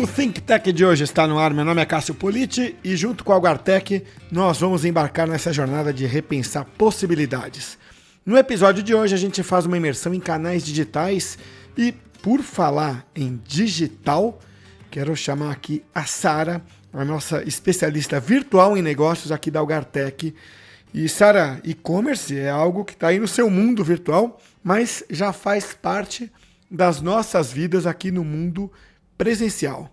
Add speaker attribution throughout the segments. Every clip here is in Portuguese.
Speaker 1: O Think Tech de hoje está no ar. Meu nome é Cássio Politi e junto com a Algartec nós vamos embarcar nessa jornada de repensar possibilidades. No episódio de hoje a gente faz uma imersão em canais digitais e, por falar em digital, quero chamar aqui a Sara, a nossa especialista virtual em negócios aqui da Algartec. E Sara, e-commerce é algo que está aí no seu mundo virtual, mas já faz parte das nossas vidas aqui no mundo presencial.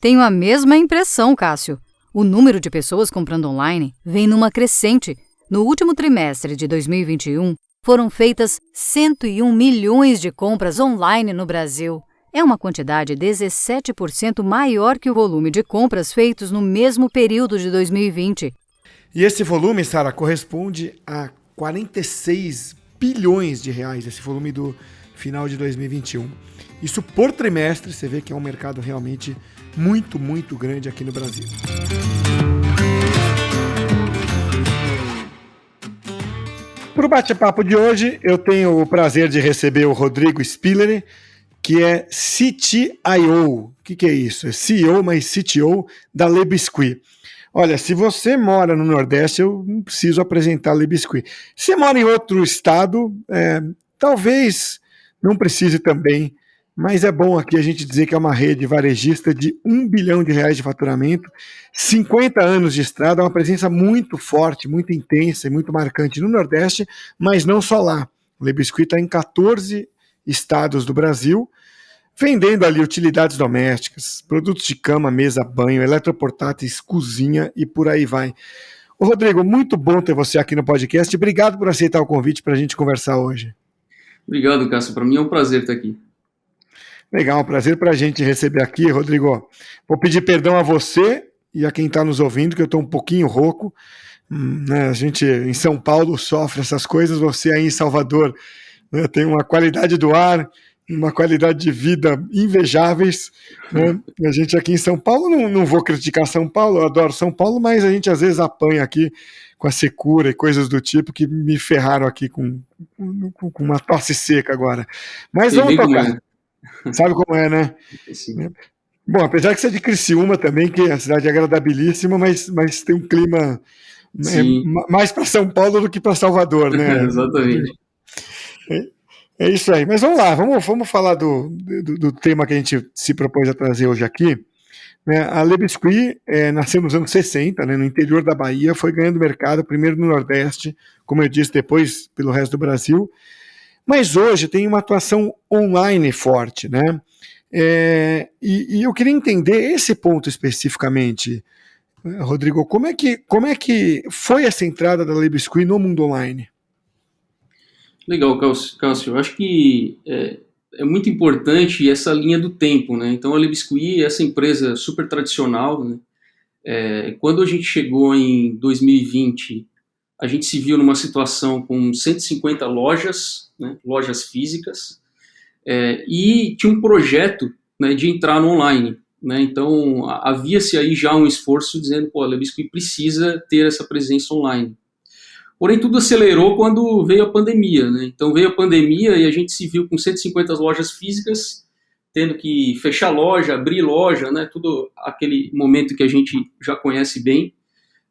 Speaker 2: Tenho a mesma impressão, Cássio. O número de pessoas comprando online vem numa crescente. No último trimestre de 2021, foram feitas 101 milhões de compras online no Brasil. É uma quantidade 17% maior que o volume de compras feitos no mesmo período de 2020.
Speaker 1: E esse volume, Sara, corresponde a 46 bilhões de reais, esse volume do final de 2021. Isso por trimestre, você vê que é um mercado realmente muito, muito grande aqui no Brasil. Para o bate-papo de hoje, eu tenho o prazer de receber o Rodrigo Spiller, que é CTIO. O que é isso? É CEO, mas CTO da Le Biscuit. Olha, se você mora no Nordeste, eu não preciso apresentar a Le Biscuit. Se você mora em outro estado, talvez não precise também, mas é bom aqui a gente dizer que é uma rede varejista de R$1 bilhão de faturamento, 50 anos de estrada, uma presença muito forte, muito intensa e muito marcante no Nordeste, mas não só lá. O Le Biscuit está em 14 estados do Brasil, vendendo ali utilidades domésticas, produtos de cama, mesa, banho, eletroportáteis, cozinha e por aí vai. Ô Rodrigo, muito bom ter você aqui no podcast. Obrigado por aceitar o convite para a gente conversar hoje.
Speaker 3: Obrigado, Cássio. Para mim é um prazer estar aqui.
Speaker 1: Legal, um prazer para a gente receber aqui, Rodrigo. Vou pedir perdão a você e a quem está nos ouvindo, que eu estou um pouquinho rouco. Né? A gente em São Paulo sofre essas coisas, você aí em Salvador, né, tem uma qualidade do ar, uma qualidade de vida invejáveis, né? A gente aqui em São Paulo, não vou criticar São Paulo, eu adoro São Paulo, mas a gente às vezes apanha aqui com a secura e coisas do tipo que me ferraram aqui com uma tosse seca agora. Mas vamos tocar. Sabe como é, né?
Speaker 3: Sim.
Speaker 1: Bom, apesar que você é de Criciúma também, que a cidade é agradabilíssima, mas tem um clima mais para São Paulo do que para Salvador, né?
Speaker 3: Exatamente.
Speaker 1: É isso aí. Mas vamos lá, vamos falar do tema que a gente se propôs a trazer hoje aqui. A Le Biscuit nasceu nos anos 60, né, no interior da Bahia, foi ganhando mercado, primeiro no Nordeste, como eu disse, depois pelo resto do Brasil. Mas hoje tem uma atuação online forte, né? E eu queria entender esse ponto especificamente, Rodrigo. Como é que foi essa entrada da Le Biscuit no mundo online?
Speaker 3: Legal, Cássio. Eu acho que é muito importante essa linha do tempo, né? Então a Le Biscuit, essa empresa super tradicional, né? Quando a gente chegou em 2020, a gente se viu numa situação com 150 lojas, né, lojas físicas, e tinha um projeto, né, de entrar no online, né? Então havia-se aí já um esforço dizendo, a Le Biscuit precisa ter essa presença online. Porém, tudo acelerou quando veio a pandemia, né? Então veio a pandemia e a gente se viu com 150 lojas físicas, tendo que fechar loja, abrir loja, né? Tudo aquele momento que a gente já conhece bem,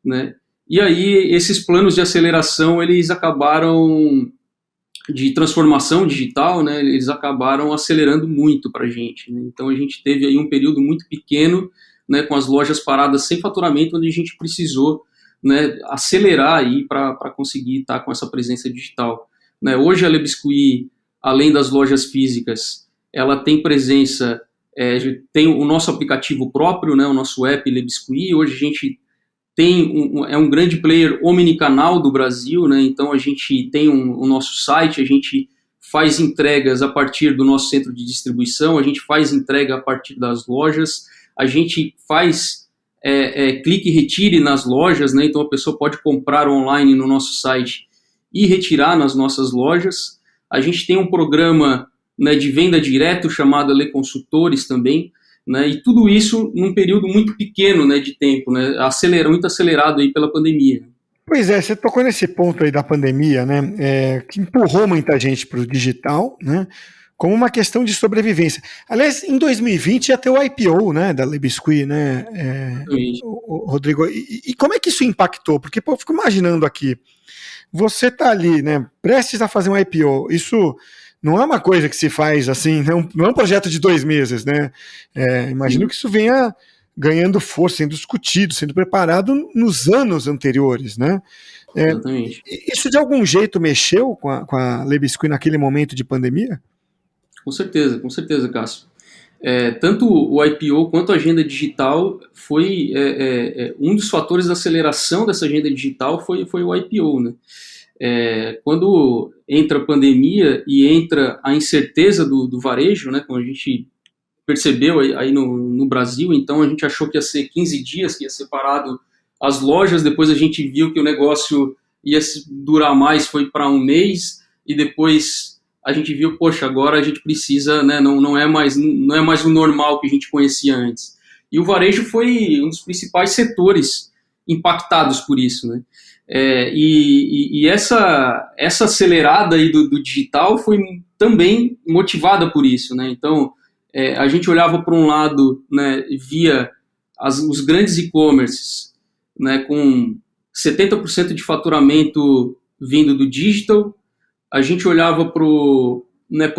Speaker 3: né? E aí esses planos de aceleração, eles acabaram, de transformação digital, né? Eles acabaram acelerando muito para a gente, né? Então a gente teve aí um período muito pequeno, né, com as lojas paradas sem faturamento, onde a gente precisou, né, acelerar aí para conseguir estar com essa presença digital, né? Hoje a Le Biscuit, além das lojas físicas, ela tem presença, tem o nosso aplicativo próprio, né, o nosso app Le Biscuit. Hoje a gente tem um grande player omnicanal do Brasil, né? Então a gente tem o nosso site, a gente faz entregas a partir do nosso centro de distribuição, a gente faz entrega a partir das lojas, a gente faz clique e retire nas lojas, né? Então a pessoa pode comprar online no nosso site e retirar nas nossas lojas. A gente tem um programa, né, de venda direto chamado Le Consultores também, né? E tudo isso num período muito pequeno, né, de tempo, né? Muito acelerado aí pela pandemia.
Speaker 1: Pois é, você tocou nesse ponto aí da pandemia, né, que empurrou muita gente para o digital, né? como uma questão de sobrevivência. Aliás, em 2020 ia ter o IPO, né, da LibSquee, né, Rodrigo? E como é que isso impactou? Porque, pô, eu fico imaginando aqui, você tá ali, né, prestes a fazer um IPO, isso não é uma coisa que se faz assim, não é um projeto de 2 meses, né? Imagino que isso venha ganhando força, sendo discutido, sendo preparado nos anos anteriores, né?
Speaker 3: Exatamente.
Speaker 1: Isso de algum jeito mexeu com a LibSquee naquele momento de pandemia?
Speaker 3: Com certeza, Cássio. Tanto o IPO quanto a agenda digital foi um dos fatores da aceleração dessa agenda digital foi o IPO, né? Quando entra a pandemia e entra a incerteza do varejo, né, como a gente percebeu aí no Brasil, então a gente achou que ia ser 15 dias, que ia ser parado as lojas, depois a gente viu que o negócio ia durar mais, foi para um mês, e depois a gente viu, poxa, agora a gente precisa, né, não é mais o normal que a gente conhecia antes. E o varejo foi um dos principais setores impactados por isso, né? E essa acelerada aí do digital foi também motivada por isso, né? Então, a gente olhava para um lado, né, via os grandes e-commerces, né, com 70% de faturamento vindo do digital, a gente olhava para o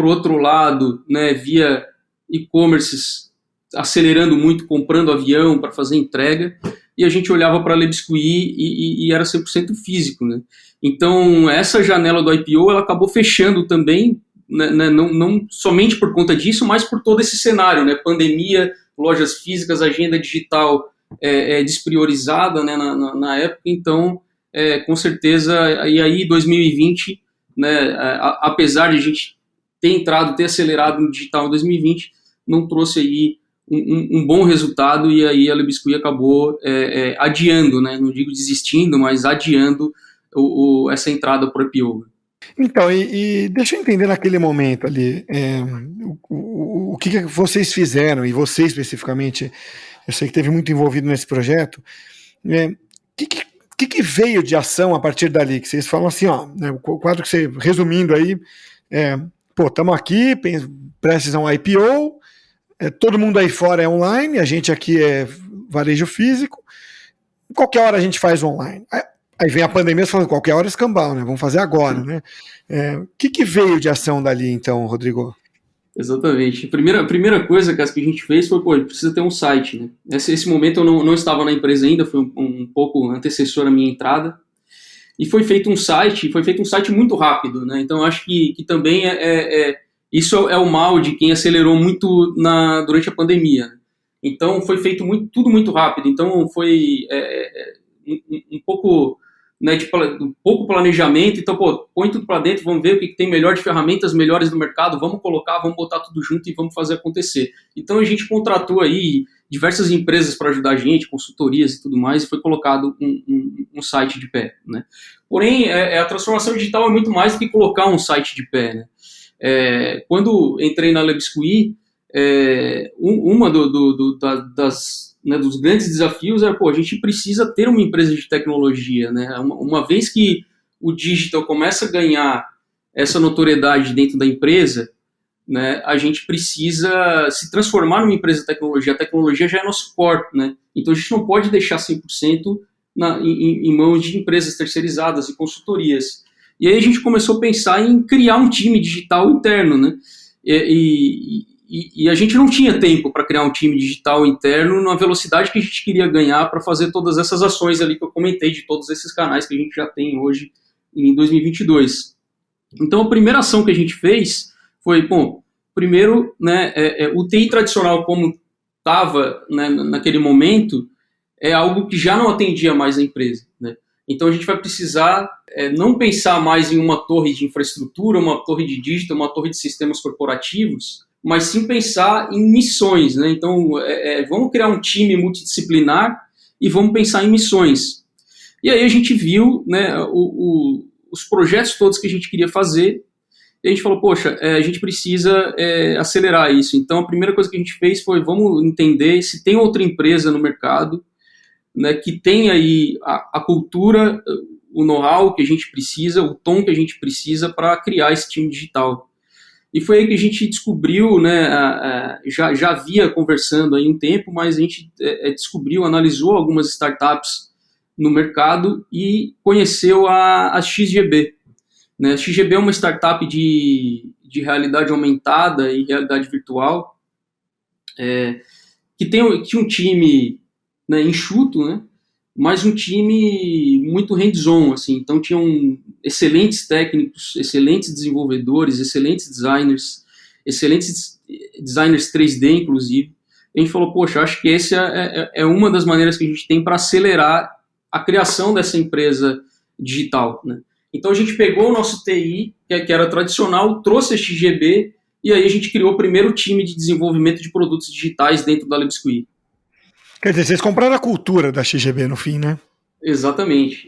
Speaker 3: outro lado, né, via e-commerces acelerando muito, comprando avião para fazer entrega, e a gente olhava para a LibSquee e era 100% físico, né? Então, essa janela do IPO, ela acabou fechando também, né, não somente por conta disso, mas por todo esse cenário, né? Pandemia, lojas físicas, agenda digital despriorizada, né, na época. Então, com certeza, e aí 2020, né, apesar de a gente ter acelerado no digital em 2020, não trouxe aí um bom resultado, e aí a LibSquee acabou adiando, né? Não digo desistindo, mas adiando essa entrada para o IPO.
Speaker 1: Então, e deixa eu entender naquele momento ali, o que vocês fizeram, e você especificamente, eu sei que teve muito envolvido nesse projeto, que veio de ação a partir dali? Que vocês falam assim, ó, né, o quadro que você, resumindo aí, estamos aqui, prestes a um IPO, todo mundo aí fora é online, a gente aqui é varejo físico, qualquer hora a gente faz online. Aí vem a pandemia e fala, qualquer hora escambau, né? Vamos fazer agora, né? O que veio de ação dali, então, Rodrigo?
Speaker 3: Exatamente. A primeira coisa que a gente fez foi, a gente precisa ter um site, né? Esse momento eu não estava na empresa ainda, foi um pouco antecessor à minha entrada, e foi feito um site muito rápido, né? Então, eu acho que também isso é o mal de quem acelerou muito durante a pandemia. Então, foi feito tudo muito rápido. Então, foi um pouco, né, um pouco planejamento. Então, põe tudo para dentro, vamos ver o que tem melhor de ferramentas melhores no mercado, vamos botar tudo junto e vamos fazer acontecer. Então, a gente contratou aí diversas empresas para ajudar a gente, consultorias e tudo mais, e foi colocado um site de pé, né? Porém, a transformação digital é muito mais do que colocar um site de pé, né? Quando entrei na LibSquee, uma dos grandes desafios era, a gente precisa ter uma empresa de tecnologia, né? Uma vez que o digital começa a ganhar essa notoriedade dentro da empresa, né, a gente precisa se transformar numa empresa de tecnologia. A tecnologia já é nosso core, né? Então a gente não pode deixar 100% em mãos de empresas terceirizadas e consultorias. E aí a gente começou a pensar em criar um time digital interno, né? E a gente não tinha tempo para criar um time digital interno na velocidade que a gente queria ganhar para fazer todas essas ações ali que eu comentei, de todos esses canais que a gente já tem hoje em 2022. Então a primeira ação que a gente fez foi, primeiro, né, o TI tradicional como estava, né, naquele momento, é algo que já não atendia mais a empresa, né? Então a gente vai precisar não pensar mais em uma torre de infraestrutura, uma torre de digital, uma torre de sistemas corporativos, mas sim pensar em missões, né? Então vamos criar um time multidisciplinar e vamos pensar em missões. E aí a gente viu, né, os projetos todos que a gente queria fazer, e a gente falou, a gente precisa acelerar isso. Então a primeira coisa que a gente fez foi, vamos entender se tem outra empresa no mercado, né, que tem aí a cultura, o know-how que a gente precisa, o tom que a gente precisa para criar esse time digital. E foi aí que a gente descobriu, né, já havia conversando aí um tempo, mas a gente descobriu, analisou algumas startups no mercado e conheceu a XGB. Né? A XGB é uma startup de realidade aumentada e realidade virtual, que tinha um time, né, enxuto, né, mas um time muito hands-on, assim. Então tinham excelentes técnicos, excelentes desenvolvedores, excelentes designers 3D, inclusive. A gente falou, poxa, acho que essa é uma das maneiras que a gente tem para acelerar a criação dessa empresa digital, né? Então a gente pegou o nosso TI, que era tradicional, trouxe a XGB, e aí a gente criou o primeiro time de desenvolvimento de produtos digitais dentro da LabSquid.
Speaker 1: Quer dizer, vocês compraram a cultura da XGB no fim, né?
Speaker 3: Exatamente.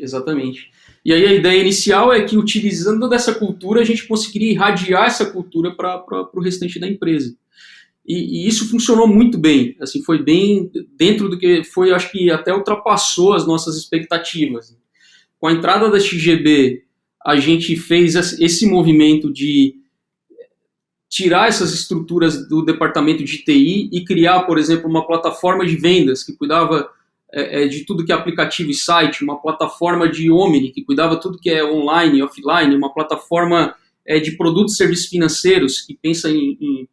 Speaker 3: E aí a ideia inicial é que, utilizando dessa cultura, a gente conseguiria irradiar essa cultura para o restante da empresa. E isso funcionou muito bem, assim, foi bem dentro do que foi, acho que até ultrapassou as nossas expectativas. Com a entrada da XGB, a gente fez esse movimento de tirar essas estruturas do departamento de TI e criar, por exemplo, uma plataforma de vendas que cuidava de tudo que é aplicativo e site, uma plataforma de Omni que cuidava tudo que é online e offline, uma plataforma de produtos e serviços financeiros que pensa em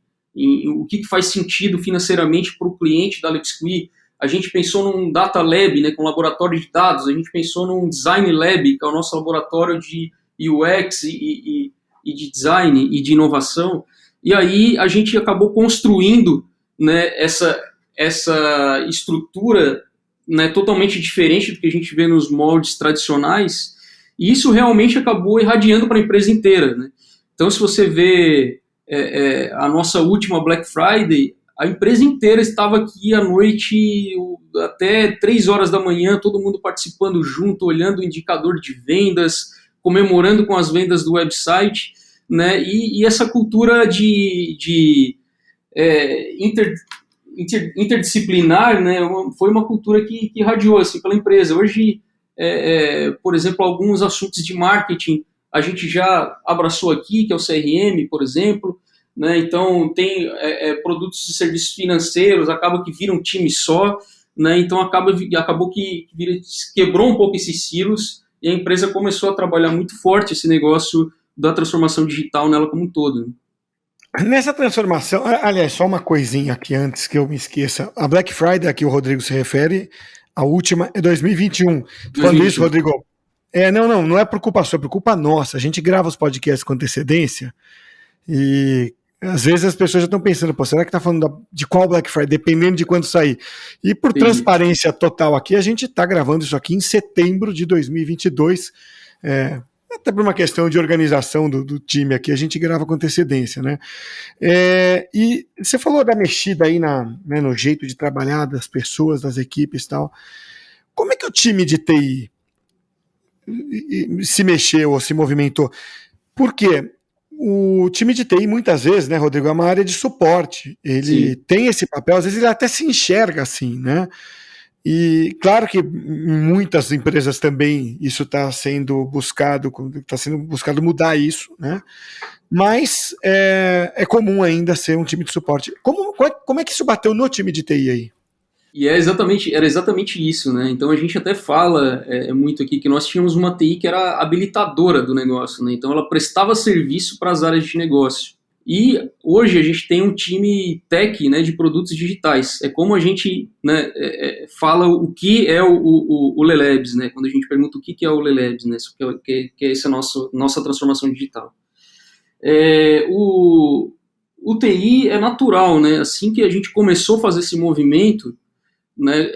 Speaker 3: o que faz sentido financeiramente para o cliente da LabSquid. A gente pensou num Data Lab, né, com um laboratório de dados, a gente pensou num Design Lab, que é o nosso laboratório de UX e de design e de inovação. E aí a gente acabou construindo, né, essa estrutura, né, totalmente diferente do que a gente vê nos moldes tradicionais, e isso realmente acabou irradiando para a empresa inteira, né? Então, se você vê a nossa última Black Friday, a empresa inteira estava aqui à noite, até 3 horas da manhã, todo mundo participando junto, olhando o indicador de vendas, comemorando com as vendas do website, né? E essa cultura interdisciplinar, né, foi uma cultura que irradiou assim, pela empresa. Hoje, por exemplo, alguns assuntos de marketing a gente já abraçou aqui, que é o CRM, por exemplo, né? Então tem produtos e serviços financeiros, acaba que vira um time só, né? Então acabou que quebrou um pouco esses silos e a empresa começou a trabalhar muito forte esse negócio da transformação digital nela como um todo.
Speaker 1: Nessa transformação, aliás, só uma coisinha aqui antes que eu me esqueça. A Black Friday a que o Rodrigo se refere, a última é 2021. Falando isso, Rodrigo, não é por culpa sua, é por culpa nossa. A gente grava os podcasts com antecedência e às vezes as pessoas já estão pensando, pô, será que tá falando de qual Black Friday, dependendo de quando sair. E por transparência total aqui, a gente tá gravando isso aqui em setembro de 2022, até por uma questão de organização do time aqui, a gente grava com antecedência, né? E você falou da mexida aí no jeito de trabalhar das pessoas, das equipes e tal. Como é que o time de TI se mexeu ou se movimentou? Porque o time de TI, muitas vezes, né, Rodrigo, é uma área de suporte. Ele tem esse papel, às vezes ele até se enxerga assim, né? E claro que em muitas empresas também isso está sendo buscado mudar isso, né? Mas é comum ainda ser um time de suporte. Como é que isso bateu no time de TI aí?
Speaker 3: E era exatamente isso, né? Então a gente até fala muito aqui que nós tínhamos uma TI que era habilitadora do negócio, né? Então ela prestava serviço para as áreas de negócio. E hoje a gente tem um time tech, né, de produtos digitais. É como a gente, né, fala o que é o LeLabs, né? Quando a gente pergunta o que é o LeLabs, né? Que é essa nossa transformação digital. O TI é natural, né? Assim que a gente começou a fazer esse movimento, né,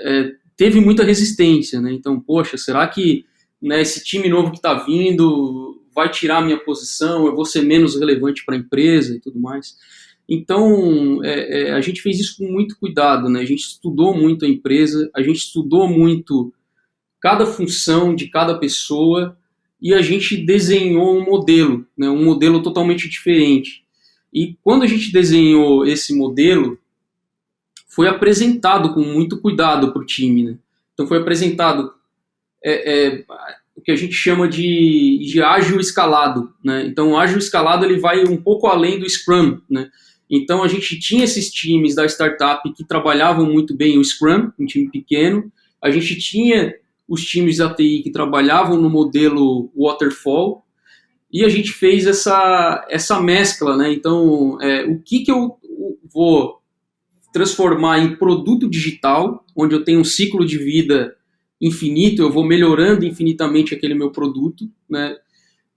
Speaker 3: teve muita resistência, né? Então, poxa, será que, né, esse time novo que está vindo vai tirar a minha posição, eu vou ser menos relevante para a empresa e tudo mais? Então, a gente fez isso com muito cuidado, né? A gente estudou muito a empresa, a gente estudou muito cada função de cada pessoa e a gente desenhou um modelo, né, um modelo totalmente diferente. E quando a gente desenhou esse modelo, foi apresentado com muito cuidado para o time, né? Então foi apresentado o que a gente chama de ágil escalado, né? Então, o ágil escalado ele vai um pouco além do Scrum, né? Então, a gente tinha esses times da startup que trabalhavam muito bem o Scrum, um time pequeno. A gente tinha os times da TI que trabalhavam no modelo Waterfall. E a gente fez essa mescla, né? Então, o que eu vou transformar em produto digital, onde eu tenho um ciclo de vida infinito, eu vou melhorando infinitamente aquele meu produto, né?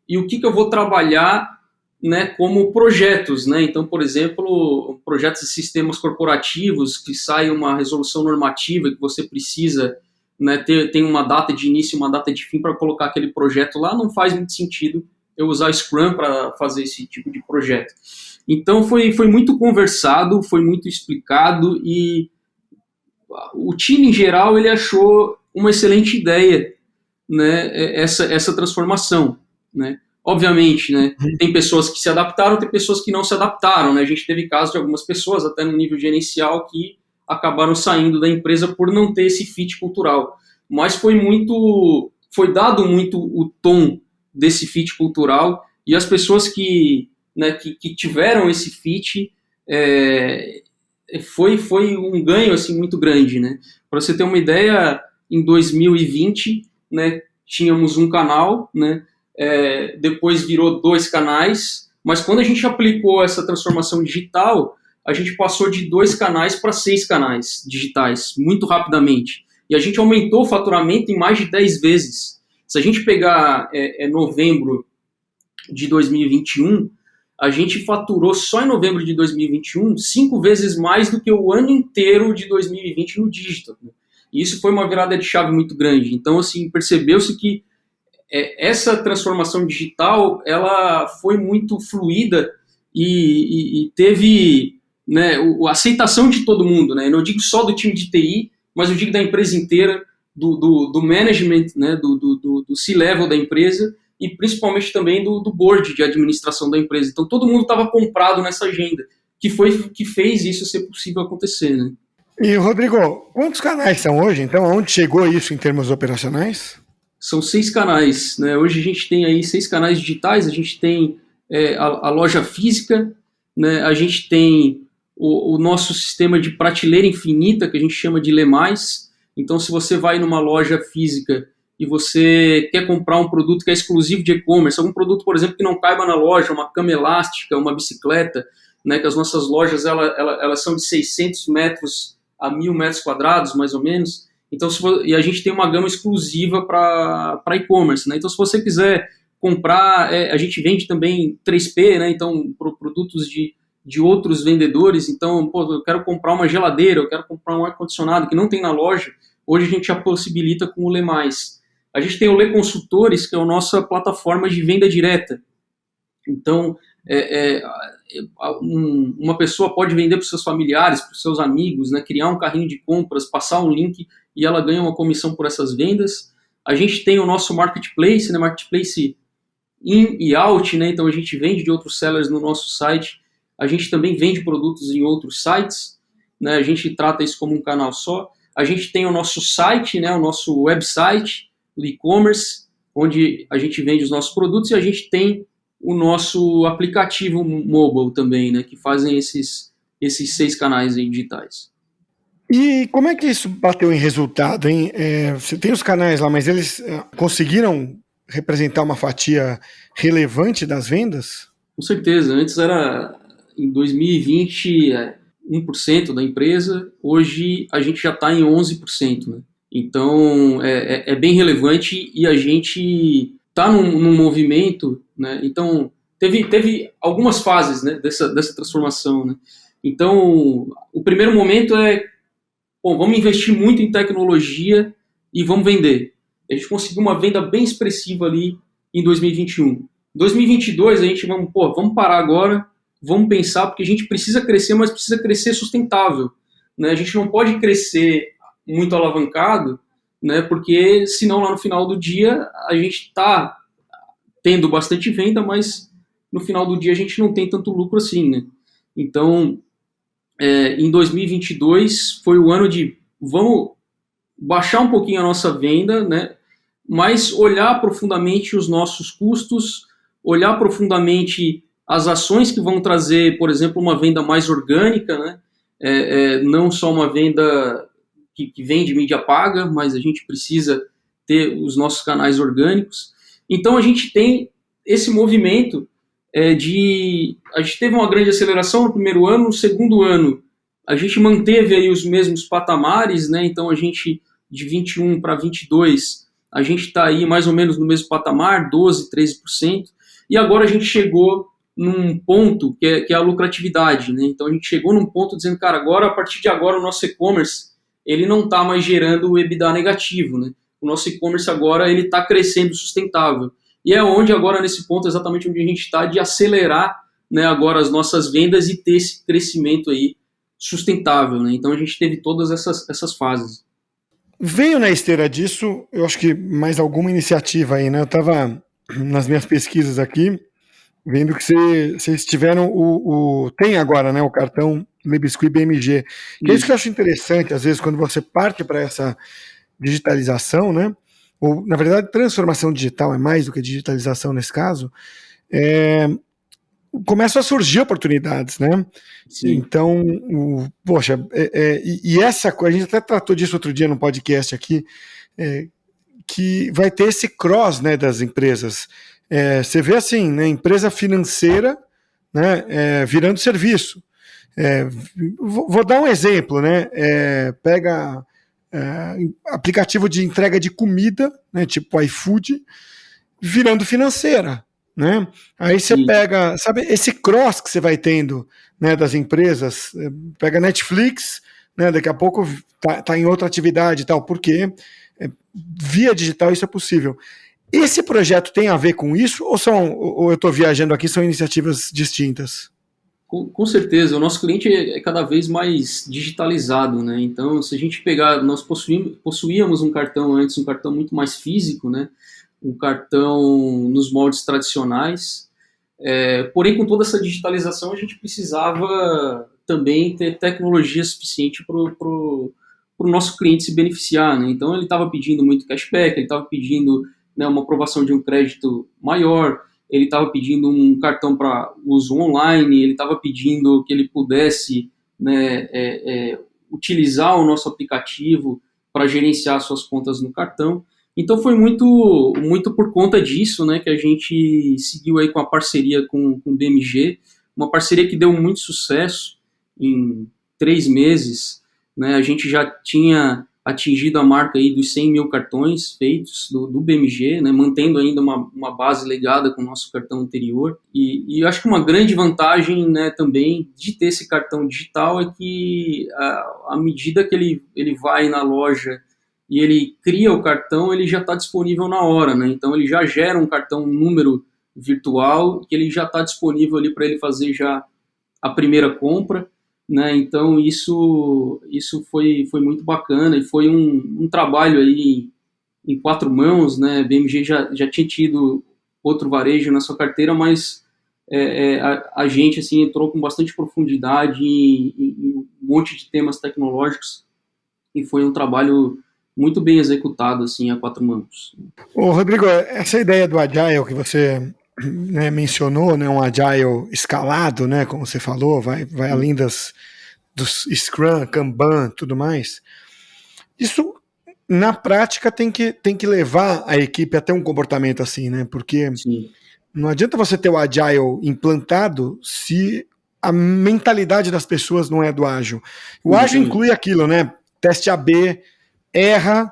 Speaker 3: E o que eu vou trabalhar, né, como projetos, né? Então, por exemplo, projetos de sistemas corporativos que sai uma resolução normativa que você precisa, né, tem uma data de início e uma data de fim para colocar aquele projeto lá, não faz muito sentido eu usar Scrum para fazer esse tipo de projeto. Então, foi muito conversado, foi muito explicado e o time, em geral, ele achou uma excelente ideia, né, essa transformação, né? Obviamente, né, tem pessoas que se adaptaram, tem pessoas que não se adaptaram, né? A gente teve casos de algumas pessoas, até no nível gerencial, que acabaram saindo da empresa por não ter esse fit cultural. Mas foi dado muito o tom desse fit cultural, e as pessoas que tiveram esse fit, foi um ganho assim, muito grande, né? Para você ter uma ideia, em 2020, né, tínhamos um canal, né, depois virou 2 canais, mas quando a gente aplicou essa transformação digital, a gente passou de 2 canais para 6 canais digitais, muito rapidamente. E a gente aumentou o faturamento em mais de 10 vezes. Se a gente pegar novembro de 2021, a gente faturou só em novembro de 2021 5 vezes mais do que o ano inteiro de 2020 no digital. E isso foi uma virada de chave muito grande. Então, assim, percebeu-se que essa transformação digital, ela foi muito fluida e teve, né, a aceitação de todo mundo, né? Eu não digo só do time de TI, mas eu digo da empresa inteira, do management, né, do C-level da empresa e principalmente também do board de administração da empresa. Então todo mundo estava comprado nessa agenda, que fez isso ser possível acontecer, né?
Speaker 1: E, Rodrigo, quantos canais são hoje? Então, aonde chegou isso em termos operacionais?
Speaker 3: São 6 canais, né? Hoje a gente tem aí 6 canais digitais, a gente tem a loja física, né? A gente tem o nosso sistema de prateleira infinita, que a gente chama de Lemais. Então, se você vai numa loja física e você quer comprar um produto que é exclusivo de e-commerce, algum produto, por exemplo, que não caiba na loja, uma cama elástica, uma bicicleta, né, que as nossas lojas elas são de 600 metros a 1.000 metros quadrados, mais ou menos. Então, e a gente tem uma gama exclusiva para e-commerce, né? Então, se você quiser comprar, a gente vende também 3P, né? Então, produtos de outros vendedores. Então, eu quero comprar uma geladeira, eu quero comprar um ar-condicionado que não tem na loja. Hoje a gente já possibilita com o Lê Mais. A gente tem o Lê Consultores, que é a nossa plataforma de venda direta. Então, uma pessoa pode vender para os seus familiares, para os seus amigos, né? Criar um carrinho de compras, passar um link e ela ganha uma comissão por essas vendas. A gente tem o nosso marketplace, né? Marketplace in e out, né? Então a gente vende de outros sellers no nosso site. A gente também vende produtos em outros sites, né? A gente trata isso como um canal só. A gente tem o nosso site, né? O nosso website, o e-commerce, onde a gente vende os nossos produtos, e a gente tem o nosso aplicativo mobile também, né? Que fazem esses 6 canais aí digitais.
Speaker 1: E como é que isso bateu em resultado, hein? Você tem os canais lá, mas eles conseguiram representar uma fatia relevante das vendas?
Speaker 3: Com certeza. Antes era, em 2020, 1% da empresa. Hoje a gente já está em 11%, né? Então é bem relevante e a gente está num movimento, né? Então teve algumas fases, né, dessa transformação, né? Então o primeiro momento vamos investir muito em tecnologia e vamos vender. A gente conseguiu uma venda bem expressiva ali em 2021. Em 2022 a gente vamos parar agora, vamos pensar, porque a gente precisa crescer, mas precisa crescer sustentável, né? A gente não pode crescer muito alavancado, né? Porque senão lá no final do dia a gente está tendo bastante venda, mas no final do dia a gente não tem tanto lucro assim, né? Então, em 2022 foi o ano de vamos baixar um pouquinho a nossa venda, né? mas olhar profundamente os nossos custos, olhar profundamente as ações que vão trazer, por exemplo, uma venda mais orgânica, né? Não só uma venda que vem de mídia paga, mas a gente precisa ter os nossos canais orgânicos. Então a gente tem esse movimento a gente teve uma grande aceleração no primeiro ano, no segundo ano a gente manteve aí os mesmos patamares, né? Então a gente, de 21 para 22, a gente está aí mais ou menos no mesmo patamar, 12%, 13%, e agora a gente chegou num ponto que é a lucratividade, né? Então a gente chegou num ponto dizendo, cara, agora, a partir de agora, o nosso e-commerce, ele não está mais gerando o EBITDA negativo, né? O nosso e-commerce agora, ele está crescendo sustentável. E é onde agora, nesse ponto, exatamente onde a gente está, de acelerar, né, agora as nossas vendas e ter esse crescimento aí sustentável, né? Então a gente teve todas essas fases.
Speaker 1: Veio na esteira disso, eu acho que mais alguma iniciativa aí, né? Eu estava nas minhas pesquisas aqui, vendo que vocês tiveram tem agora, né, o cartão LibSquid BMG. Que é isso que eu acho interessante, às vezes, quando você parte para essa digitalização, né? Ou, na verdade, transformação digital é mais do que digitalização nesse caso, começam a surgir oportunidades, né? Sim. Então, poxa, e essa coisa, a gente até tratou disso outro dia no podcast aqui, que vai ter esse cross, né, das empresas. Você vê assim, né, empresa financeira, né, virando serviço. Vou dar um exemplo, né? Pega aplicativo de entrega de comida, né, tipo iFood, virando financeira. Né? Aí você pega, sabe, esse cross que você vai tendo, né, das empresas, pega Netflix, né, daqui a pouco tá em outra atividade e tal, porque via digital isso é possível. Esse projeto tem a ver com isso, ou eu estou viajando aqui, são iniciativas distintas?
Speaker 3: Com certeza, o nosso cliente é cada vez mais digitalizado, né? Então, se a gente pegar, nós possuíamos um cartão antes, um cartão muito mais físico, né? Um cartão nos moldes tradicionais, porém com toda essa digitalização a gente precisava também ter tecnologia suficiente para o nosso cliente se beneficiar, né? Então ele estava pedindo muito cashback, ele estava pedindo, né, uma aprovação de um crédito maior, ele estava pedindo um cartão para uso online, ele estava pedindo que ele pudesse, né, utilizar o nosso aplicativo para gerenciar suas contas no cartão. Então foi muito por conta disso, né, que a gente seguiu aí com a parceria com o BMG, uma parceria que deu muito sucesso. Em 3 meses, né, a gente já tinha atingido a marca aí dos 100 mil cartões feitos do BMG, né, mantendo ainda uma base legada com o nosso cartão anterior. E eu acho que uma grande vantagem, né, também de ter esse cartão digital é que à medida que ele vai na loja e ele cria o cartão, ele já está disponível na hora, né? Então ele já gera um cartão, um número virtual, que ele já está disponível ali para ele fazer já a primeira compra, né? Então isso foi muito bacana e foi um trabalho aí em 4 mãos, né? BMG já tinha tido outro varejo na sua carteira, mas a gente assim entrou com bastante profundidade em um monte de temas tecnológicos e foi um trabalho muito bem executado, assim, a 4 mãos.
Speaker 1: Ô, Rodrigo, essa ideia do Agile que você, né, mencionou, né, um Agile escalado, né, como você falou, vai além dos Scrum, Kanban, tudo mais. Isso, na prática, tem que levar a equipe a ter um comportamento assim, né, porque não adianta você ter o Agile implantado se a mentalidade das pessoas não é do ágil. O ágil inclui aquilo, né, teste AB, erra,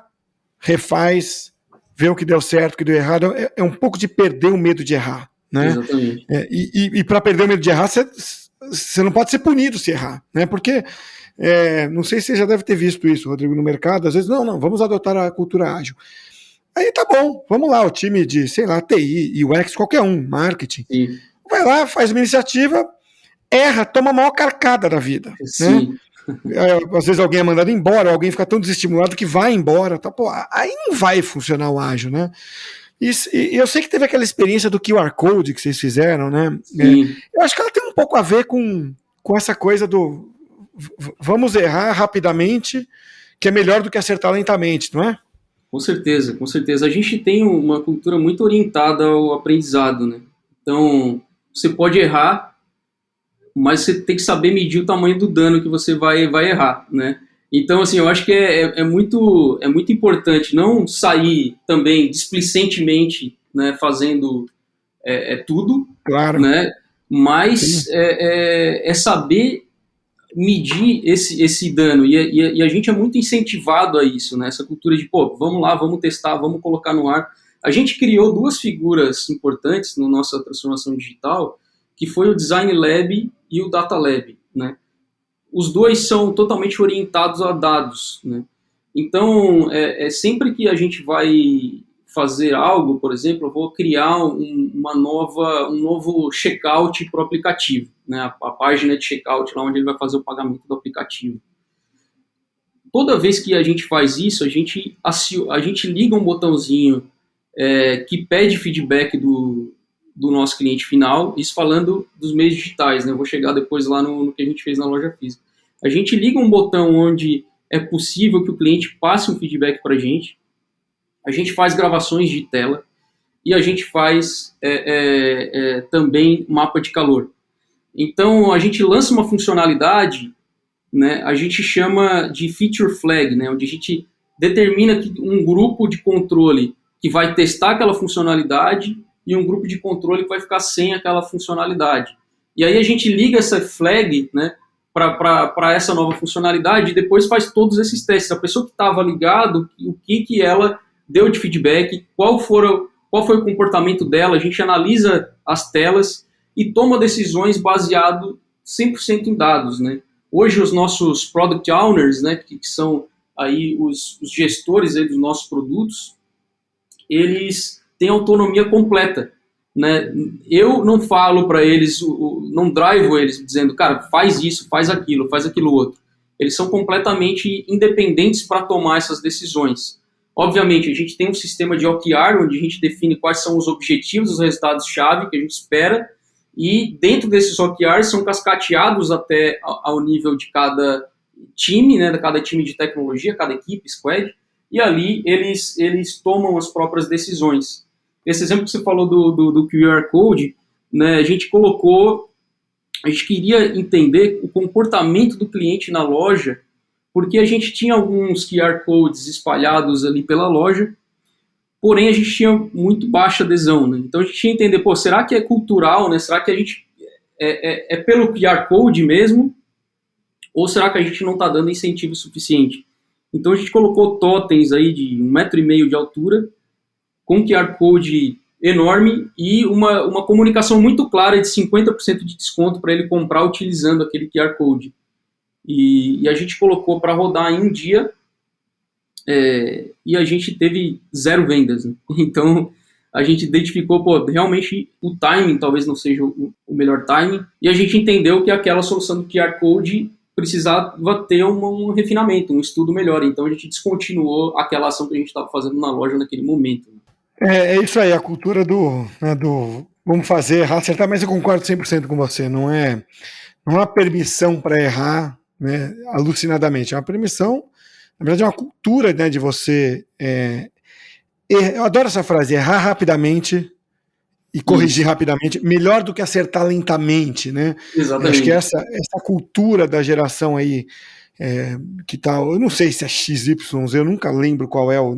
Speaker 1: refaz, vê o que deu certo, o que deu errado. É um pouco de perder o medo de errar, né?
Speaker 3: Exatamente.
Speaker 1: E para perder o medo de errar, você não pode ser punido se errar, né? Porque não sei se você já deve ter visto isso, Rodrigo, no mercado. Às vezes, não, vamos adotar a cultura ágil. Aí tá bom, vamos lá, o time de, sei lá, TI, UX, qualquer um, marketing, vai lá, faz uma iniciativa, erra, toma a maior carcada da vida, né? Às vezes alguém é mandado embora, alguém fica tão desestimulado que vai embora, tá? Pô, aí não vai funcionar o ágil, né? E eu sei que teve aquela experiência do QR Code que vocês fizeram, né? Eu acho que ela tem um pouco a ver com essa coisa do vamos errar rapidamente, que é melhor do que acertar lentamente, não é?
Speaker 3: Com certeza, com certeza. A gente tem uma cultura muito orientada ao aprendizado, né? Então, você pode errar, mas você tem que saber medir o tamanho do dano que você vai errar, né? Então, assim, eu acho que é muito importante não sair também displicentemente, né, fazendo tudo,
Speaker 1: Claro.
Speaker 3: né? Mas é saber medir esse dano, e a gente é muito incentivado a isso, né? Essa cultura de, pô, vamos lá, vamos testar, vamos colocar no ar. A gente criou duas figuras importantes na nossa transformação digital, que foi o Design Lab e o Data Lab, né? Os dois são totalmente orientados a dados, né? Então, sempre que a gente vai fazer algo, por exemplo, eu vou criar um novo checkout para o aplicativo, né? A página de checkout, lá onde ele vai fazer o pagamento do aplicativo. Toda vez que a gente faz isso, a gente liga um botãozinho que pede feedback do nosso cliente final, isso falando dos meios digitais, né? Eu vou chegar depois lá no que a gente fez na loja física. A gente liga um botão onde é possível que o cliente passe um feedback para a gente faz gravações de tela e a gente faz também mapa de calor. Então, a gente lança uma funcionalidade, né, a gente chama de feature flag, né, onde a gente determina que um grupo de controle que vai testar aquela funcionalidade e um grupo de controle que vai ficar sem aquela funcionalidade. E aí a gente liga essa flag, né, para essa nova funcionalidade e depois faz todos esses testes. A pessoa que estava ligado, o que ela deu de feedback, qual foi o comportamento dela, a gente analisa as telas e toma decisões baseado 100% em dados, né? Hoje os nossos Product Owners, né, que são aí os gestores aí dos nossos produtos, eles têm autonomia completa, né? Eu não falo para eles, não drivo eles dizendo, cara, faz isso, faz aquilo outro. Eles são completamente independentes para tomar essas decisões. Obviamente, a gente tem um sistema de OKR, onde a gente define quais são os objetivos, os resultados-chave que a gente espera, e dentro desses OKRs são cascateados até ao nível de cada time, né, de cada time de tecnologia, cada equipe, squad, e ali eles tomam as próprias decisões. Esse exemplo que você falou do QR Code, né, a gente queria entender o comportamento do cliente na loja, porque a gente tinha alguns QR Codes espalhados ali pela loja, porém a gente tinha muito baixa adesão, né? Então a gente tinha que entender, pô, será que é cultural, né? Será que a gente é pelo QR Code mesmo? Ou será que a gente não está dando incentivo suficiente? Então a gente colocou totens aí de 1,5 metro de altura, com QR Code enorme e uma comunicação muito clara de 50% de desconto para ele comprar utilizando aquele QR Code. E a gente colocou para rodar em um dia e a gente teve 0 vendas, né? Então a gente identificou, pô, realmente o timing talvez não seja o melhor timing, e a gente entendeu que aquela solução do QR Code precisava ter um refinamento, um estudo melhor. Então a gente descontinuou aquela ação que a gente estava fazendo na loja naquele momento.
Speaker 1: É isso aí, a cultura do vamos fazer, errar, acertar, mas eu concordo 100% com você, não é uma permissão para errar, né, alucinadamente, é uma permissão, na verdade é uma cultura, né, de você eu adoro essa frase, errar rapidamente e corrigir rapidamente, melhor do que acertar lentamente, né?
Speaker 3: Exatamente.
Speaker 1: Acho que essa cultura da geração aí, que tá, eu não sei se é XYZ, eu nunca lembro qual é o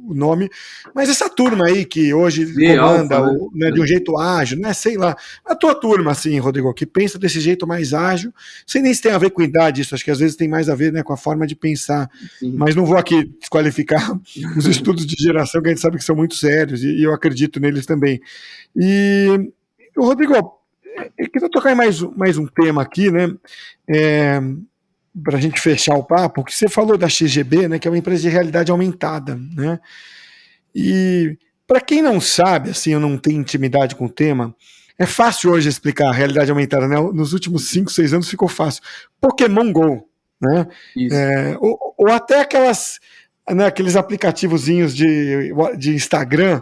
Speaker 1: nome, mas essa turma aí que hoje comanda Alpha, né, de um jeito ágil, né, sei lá, a tua turma assim, Rodrigo, que pensa desse jeito mais ágil, sei nem se tem a ver com idade isso, acho que às vezes tem mais a ver, né, com a forma de pensar. Sim. Mas não vou aqui desqualificar os estudos de geração que a gente sabe que são muito sérios e eu acredito neles também. E, Rodrigo, eu queria tocar em mais um tema aqui, né, para a gente fechar o papo, que você falou da XGB, né, que é uma empresa de realidade aumentada, né? E para quem não sabe, assim, eu não tenho intimidade com o tema, é fácil hoje explicar a realidade aumentada, né? Nos últimos 5, 6 anos ficou fácil. Pokémon Go, né? Ou até aqueles aplicativozinhos de Instagram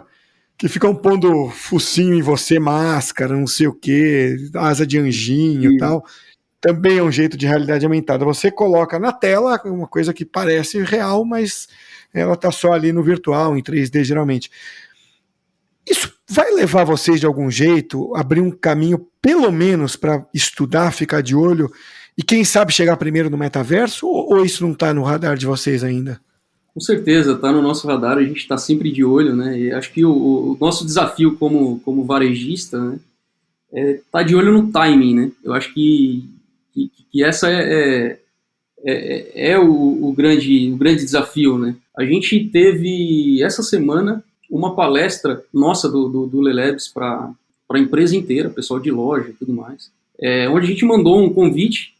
Speaker 1: que ficam pondo focinho em você, máscara, não sei o quê, asa de anjinho e tal. também é um jeito de realidade aumentada. Você coloca na tela uma coisa que parece real, mas ela está só ali no virtual, em 3D geralmente. Isso vai levar vocês de algum jeito, abrir um caminho, pelo menos, para estudar, ficar de olho, e quem sabe chegar primeiro no metaverso, ou isso não está no radar de vocês ainda?
Speaker 3: Com certeza, está no nosso radar, a gente está sempre de olho, né? E acho que o nosso desafio como varejista, né, tá de olho no timing, né? Eu acho que essa é o grande desafio, né? A gente teve essa semana uma palestra nossa do Lelabs para a empresa inteira, pessoal de loja e tudo mais, onde a gente mandou um convite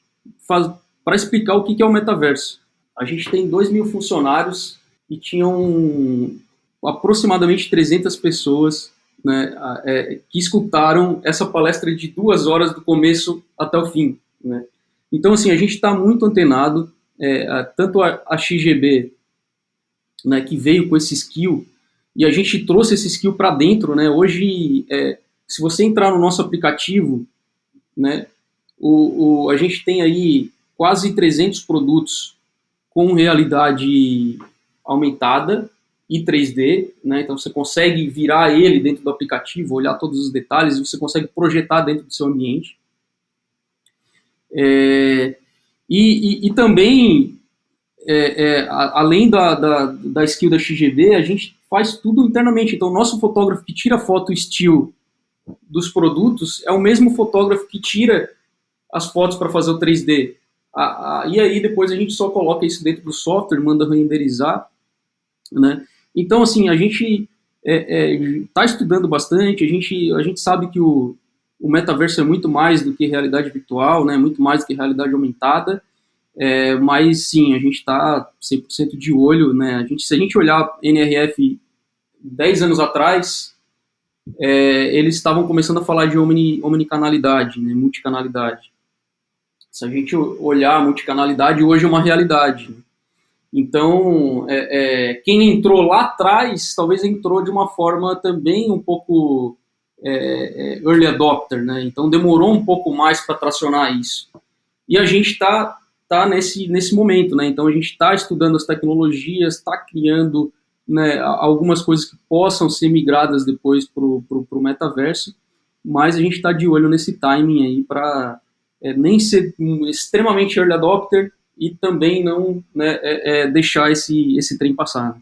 Speaker 3: para explicar o que é o metaverso. A gente tem 2.000 funcionários e tinham aproximadamente 300 pessoas, né, que escutaram essa palestra de 2 horas do começo até o fim, né? Então, assim, a gente está muito antenado, tanto a XGB, né, que veio com esse skill, e a gente trouxe esse skill para dentro, né? Hoje, se você entrar no nosso aplicativo, né, a gente tem aí quase 300 produtos com realidade aumentada e 3D, né? Então você consegue virar ele dentro do aplicativo, olhar todos os detalhes, e você consegue projetar dentro do seu ambiente. E também, além da skill da XGB, a gente faz tudo internamente. Então o nosso fotógrafo que tira foto still dos produtos é o mesmo fotógrafo que tira as fotos para fazer o 3D. E aí depois a gente só coloca isso dentro do software, manda renderizar, né? Então, assim, a gente está estudando bastante, a gente sabe que o metaverso é muito mais do que realidade virtual, né? Muito mais do que realidade aumentada, mas sim, a gente está 100% de olho, né? Se a gente olhar NRF 10 anos atrás, eles estavam começando a falar de omnicanalidade, né? Multicanalidade. Se a gente olhar a multicanalidade, hoje é uma realidade. Então, quem entrou lá atrás, talvez entrou de uma forma também um pouco early adopter, né? Então demorou um pouco mais para tracionar isso. E a gente está nesse momento, né? Então a gente está estudando as tecnologias, está criando, né, algumas coisas que possam ser migradas depois para o metaverso, mas a gente está de olho nesse timing aí para nem ser extremamente early adopter e também não, né, deixar esse trem passar.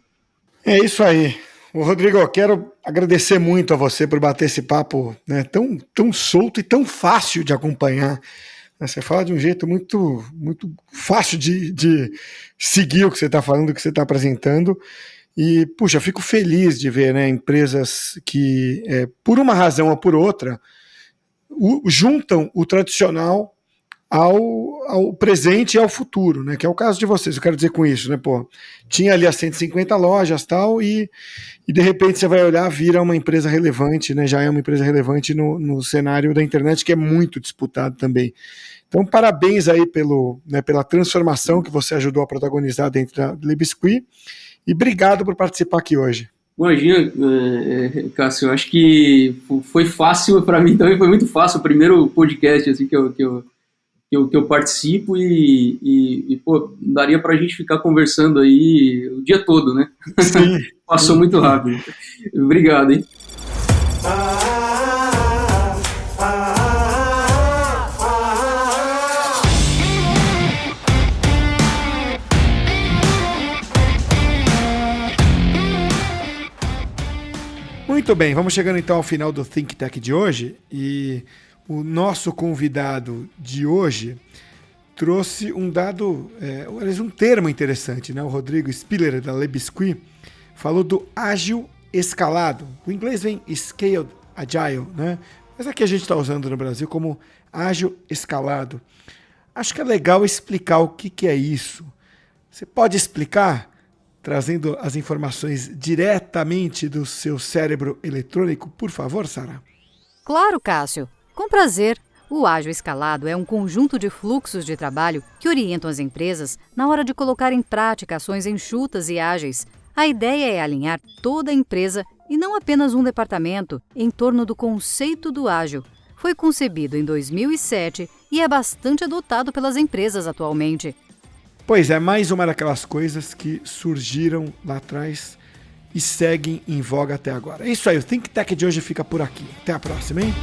Speaker 1: É isso aí. Rodrigo, eu quero agradecer muito a você por bater esse papo, né, tão solto e tão fácil de acompanhar. Você fala de um jeito muito, muito fácil de seguir o que você está falando, o que você está apresentando. E, puxa, fico feliz de ver, né, empresas que, por uma razão ou por outra, juntam o tradicional ao presente e ao futuro, né? Que é o caso de vocês. Eu quero dizer com isso, né? Pô, tinha ali as 150 lojas tal, e de repente você vai olhar, vira uma empresa relevante, né? Já é uma empresa relevante no cenário da internet, que é muito disputado também. Então, parabéns aí pela transformação que você ajudou a protagonizar dentro da Lebisqui, e obrigado por participar aqui hoje.
Speaker 3: Imagina, Cássio, eu acho que foi fácil para mim também, foi muito fácil, o primeiro podcast assim, que eu participo, e pô, daria pra gente ficar conversando aí o dia todo, né?
Speaker 1: Sim.
Speaker 3: Passou muito rápido. Obrigado, hein?
Speaker 1: Muito bem, vamos chegando então ao final do Think Tech de hoje, e o nosso convidado de hoje trouxe um dado, um termo interessante, né? O Rodrigo Spiller, da Lebisqui, falou do ágil escalado. O inglês vem Scaled Agile, né? Mas aqui a gente está usando no Brasil como ágil escalado. Acho que é legal explicar o que é isso. Você pode explicar, trazendo as informações diretamente do seu cérebro eletrônico, por favor, Sara?
Speaker 2: Claro, Cássio. Com prazer. O ágil escalado é um conjunto de fluxos de trabalho que orientam as empresas na hora de colocar em prática ações enxutas e ágeis. A ideia é alinhar toda a empresa e não apenas um departamento em torno do conceito do ágil. Foi concebido em 2007 e é bastante adotado pelas empresas atualmente.
Speaker 1: Pois é, mais uma daquelas coisas que surgiram lá atrás e seguem em voga até agora. É isso aí, o Think Tech de hoje fica por aqui. Até a próxima, hein?